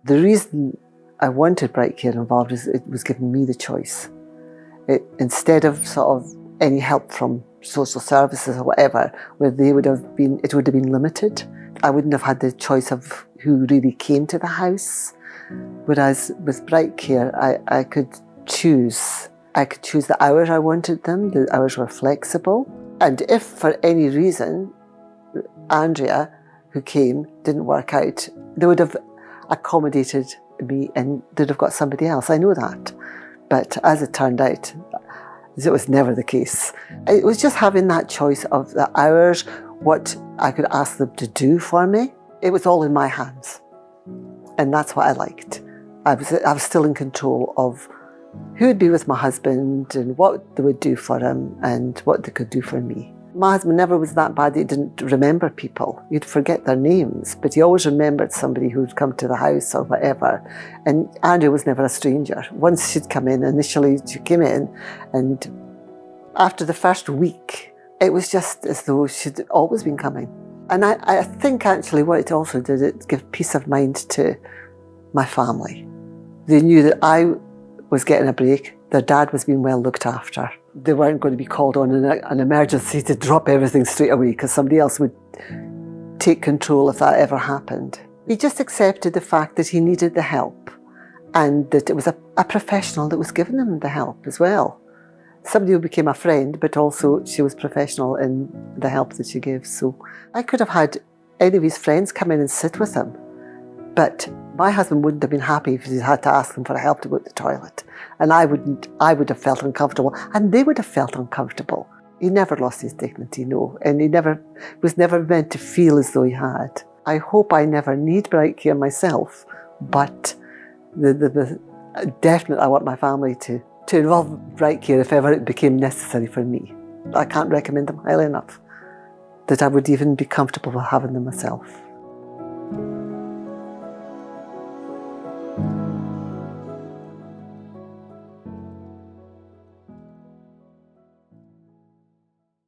The reason I wanted Bright Care involved is it was giving me the choice. Instead of sort of any help from social services or whatever, where it would have been limited. I wouldn't have had the choice of who really came to the house. Whereas with Bright Care, I could choose. I could choose the hours I wanted them. The hours were flexible. And if for any reason Andrea, who came, didn't work out, they would have accommodated me and they'd have got somebody else. I know that. But as it turned out, it was never the case. It was just having that choice of the hours, what I could ask them to do for me. It was all in my hands. And that's what I liked. I was still in control of who would be with my husband and what they would do for him and what they could do for me. My husband never was that bad that he didn't remember people. He'd forget their names, but he always remembered somebody who'd come to the house or whatever. And Andrea was never a stranger. Once she'd come in, initially she came in, and after the first week, it was just as though she'd always been coming. And I think actually what it also did, it gave peace of mind to my family. They knew that I was getting a break, their dad was being well looked after. They weren't going to be called on in an emergency to drop everything straight away because somebody else would take control if that ever happened. He just accepted the fact that he needed the help and that it was a professional that was giving him the help as well. Somebody who became a friend, but also she was professional in the help that she gives. So I could have had any of his friends come in and sit with him, but my husband wouldn't have been happy if he had to ask them for help to go to the toilet. And I would have felt uncomfortable, and they would have felt uncomfortable. He never lost his dignity, no, and he was never meant to feel as though he had. I hope I never need Bright Care myself, but definitely I want my family to involve Bright Care if ever it became necessary for me. I can't recommend them highly enough, that I would even be comfortable with having them myself.